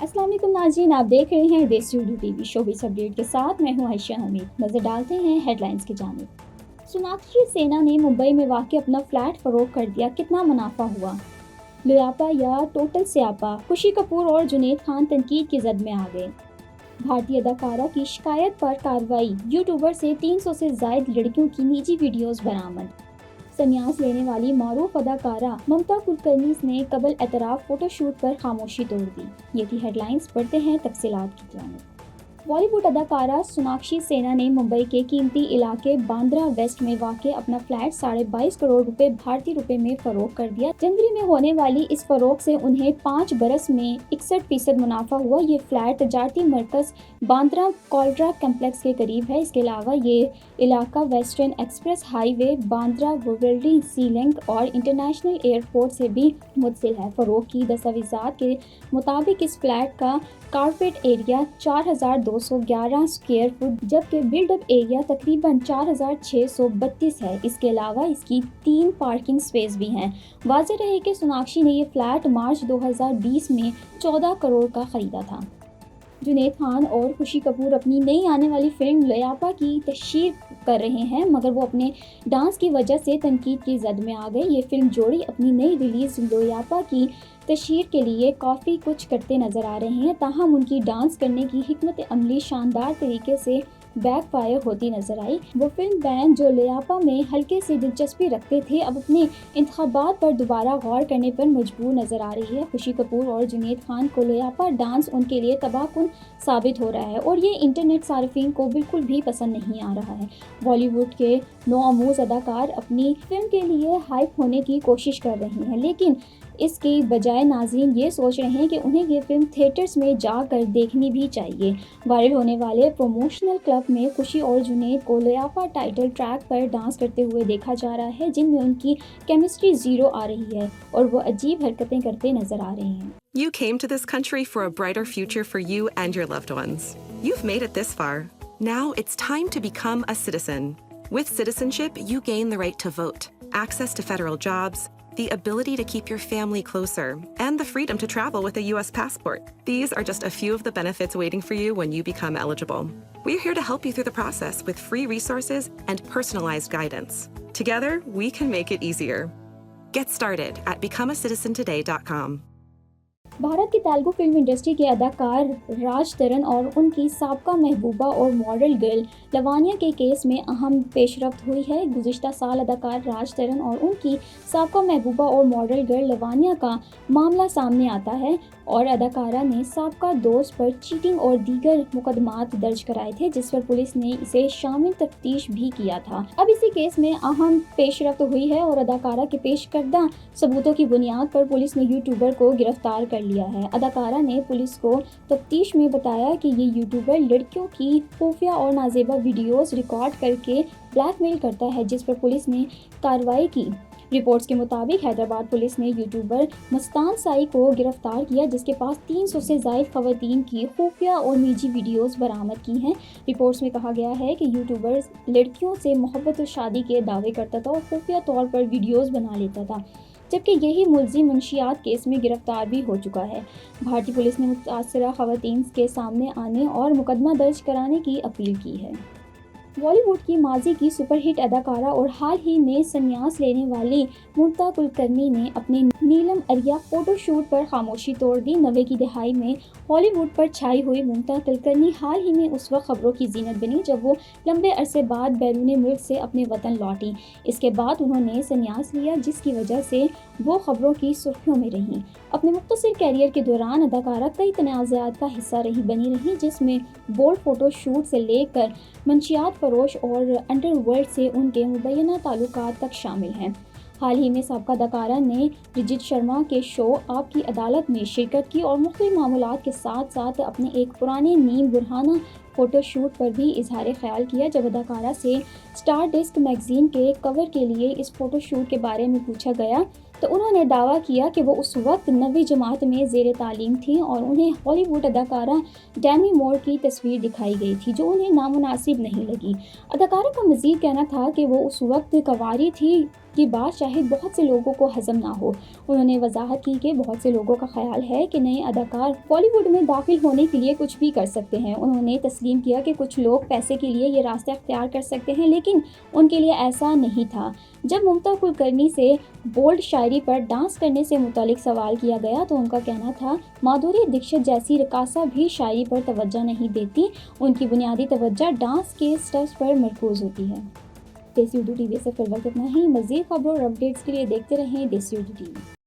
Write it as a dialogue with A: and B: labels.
A: अस्सलाम वालेकुम नाज़रीन, आप देख रहे हैं देसी उर्दू टीवी शोबिज़ अपडेट के साथ मैं हूं आयशा हमीद। नज़र डालते हैं हेडलाइंस की जानिब। सोनाक्षी सिन्हा ने मुंबई में वाक़ अपना फ्लैट फ़रोख्त कर दिया, कितना मुनाफा हुआ? लियापा या टोटल स्यापा? खुशी कपूर और जुनैद खान तनकीद की जद में आ गए। भारतीय अदाकारा की शिकायत पर कार्रवाई, यूट्यूबर से 300 से ज़ायद लड़कियों की निजी वीडियोज़ बरामद। संन्यास लेने वाली मारूफ अदाकारा ममता कुलकर्णी ने कबल एतराफ़ फोटोशूट पर खामोशी तोड़ दी। ये थी हेडलाइंस, पढ़ते हैं तफसीलात की जानिब। बॉलीवुड अदाकारा सोनाक्षी सिन्हा ने मुंबई के कीमती इलाके बांद्रा वेस्ट में वाक़ अपना फ्लैट 22.5 करोड़ रुपए भारतीय रुपए में फरोख्त कर दिया। जनवरी में होने वाली इस फरोख्त से उन्हें 5 बरस में 61% मुनाफा हुआ। ये फ्लैट तजारती मरकज बांद्रा कोल्ड्रा कम्प्लेक्स के करीब है। इसके अलावा ये इलाका वेस्टर्न एक्सप्रेस हाईवे, बांद्रा वुवल्डी सी लिंक और इंटरनेशनल एयरपोर्ट से भी मुत्सिल है। फरोख्त की दस्तावेज़ात के मुताबिक इस फ्लैट का कारपेट एरिया 4211 स्क्वायर फुट जबकि बिल्डअप एरिया तकरीबन 4632 है। इसके अलावा इसकी 3 पार्किंग स्पेस भी हैं। वाज़ेह रहे कि सोनाक्षी ने ये फ्लैट मार्च 2020 में 14 करोड़ का खरीदा था। जुनैद खान और खुशी कपूर अपनी नई आने वाली फिल्म लियापा की तशहीर कर रहे हैं, मगर वो अपने डांस की वजह से तनकीद की जद में आ गए। ये फिल्म जोड़ी अपनी नई रिलीज़ लियापा की तशहीर के लिए काफ़ी कुछ करते नज़र आ रहे हैं, ताहम उनकी डांस करने की हिकमत अमली शानदार तरीके से बैकफायर होती नजर आई। वो फिल्म बैन जो लियापा में हल्के से दिलचस्पी रखते थे, अब अपने इंतखाबात पर दोबारा गौर करने पर मजबूर नजर आ रही है। खुशी कपूर और जुनैद खान को लियापा डांस उनके लिए तबाहकुन साबित हो रहा है और ये इंटरनेट सार्फिन को बिल्कुल भी पसंद नहीं आ रहा है। बॉलीवुड के नौआमूज अदाकार अपनी फिल्म के लिए हाइप होने की कोशिश कर रहे हैं, लेकिन इसके बजाय नाज़रीन ये सोच रहे हैं कि उन्हें ये फिल्म थिएटर्स में जाकर देखनी भी चाहिए। वायरल होने वाले प्रमोशनल क्लिप में खुशी और जुनैद को लियापा टाइटल ट्रैक पर डांस करते हुए देखा जा रहा है, जिनमें उनकी केमिस्ट्री ज़ीरो आ रही है और वो अजीब हरकतें करते नजर आ रहे हैं।
B: You came to this country for a brighter future for you and your loved ones. You've made it this far. Now it's time to become a citizen. With citizenship, you gain the right to vote, access to federal jobs, the ability to keep your family closer, and the freedom to travel with a U.S. passport. These are just a few of the benefits waiting for you when you become eligible. We're here to help you through the process with free resources and personalized guidance. Together, we can make it easier. Get started at becomeacitizentoday.com.
A: Bharat की Telugu film industry के अदाकार राज तरन और उनकी साबका महबूबा और model girl Lavania के case में अहम पेशरफ्त हुई है। गुज़िश्ता साल अदाकार राज तरन और उनकी साबका महबूबा और मॉडल गर्ल लवानिया का मामला सामने आता है और अदाकारा ने साबका दोस्त पर चीटिंग और दीगर मुकदमात दर्ज कराए थे, जिस पर पुलिस ने इसे शामिल तफ्तीश भी किया था। अब इसी केस में अहम पेशरफ्त हुई है और अदाकारा के पेश करदा सबूतों की बुनियाद पर पुलिस ने यूट्यूबर को गिरफ्तार कर लिया है। अदाकारा ने पुलिस को तफ्तीश में बताया कि ये यूट्यूबर लड़कियों की खुफिया और नाजेबा वीडियोस रिकॉर्ड करके ब्लैकमेल करता है, जिस पर पुलिस ने कार्रवाई की। रिपोर्ट्स के मुताबिक हैदराबाद पुलिस ने यूट्यूबर मस्तान साई को गिरफ्तार किया, जिसके पास 300 से ज़ायद खवातीन की खुफिया और निजी वीडियोस बरामद की हैं। रिपोर्ट्स में कहा गया है कि यूट्यूबर लड़कियों से मोहब्बत और शादी के दावे करता था और खुफिया तौर पर वीडियोस बना लेता था, जबकि यही मुलजिम मुंशियात केस में गिरफ्तार भी हो चुका है। भारतीय पुलिस ने मुतासरा खवातीन के सामने आने और मुकदमा दर्ज कराने की अपील की है। बॉलीवुड की माजी की सुपरहिट अदाकारा और हाल ही में संन्यास लेने वाली ममता कुलकर्णी ने अपने नीलम अरिया फोटोशूट पर खामोशी तोड़ दी। 90 की दहाई में हॉलीवुड पर छाई हुई ममता कुलकर्णी हाल ही में उस वक्त खबरों की जीनत बनी जब वो लंबे अरसे बाद बैरून मुल्क से अपने वतन लौटी। इसके बाद उन्होंने संन्यास लिया, जिसकी वजह से वो खबरों की सुर्खियों में रहीं। अपने मुख्तसर कैरियर के दौरान अदाकारा कई तनाज़ात का हिस्सा बनी रही, जिसमें बोल्ड फोटोशूट से लेकर मंशियात फरोश और अंडरवर्ल्ड से उनके मुबैना ताल्लुकात तक शामिल हैं। हाल ही में साबका अदाकारा ने रिजित शर्मा के शो आपकी अदालत में शिरकत की और मुख्तलिफ मामलात के साथ साथ अपने एक पुराने नीम बुरहाना फ़ोटोशूट पर भी इजहार ख्याल किया। जब अदाकारा से स्टार डिस्क मैगज़ीन के कवर के लिए इस फ़ोटोशूट के बारे में पूछा गया तो उन्होंने दावा किया कि वो उस वक्त 9वीं जमात में ज़ेर तालीम थी और उन्हें हॉलीवुड अदाकारा डेमी मोर की तस्वीर दिखाई गई थी, जो उन्हें नामुनासिब नहीं लगी। अदाकारा का मज़ीद कहना था कि वो उस वक्त कंवारी थी ये बात शायद बहुत से लोगों को हजम ना हो। उन्होंने वजाहत की कि बहुत से लोगों का ख्याल है कि नए अदाकार बॉलीवुड में दाखिल होने के लिए कुछ भी कर सकते हैं। उन्होंने तस्लीम किया कि कुछ लोग पैसे के लिए ये रास्ता अख्तियार कर सकते हैं, लेकिन उनके लिए ऐसा नहीं था। जब मुमता कुलकर्णी से बोल्ड शायरी पर डांस करने से मुतालिक सवाल किया गया तो उनका कहना था, माधुरी दीक्षित जैसी रकासा भी शायरी पर तवज्जो नहीं देती, उनकी बुनियादी तवज्जो डांस के स्टेप्स पर मरकूज होती है। देसी उर्दू टीवी से फिर वक्त इतना ही। मज़ीद खबरों और अपडेट्स के लिए देखते रहें देसी उर्दू टीवी।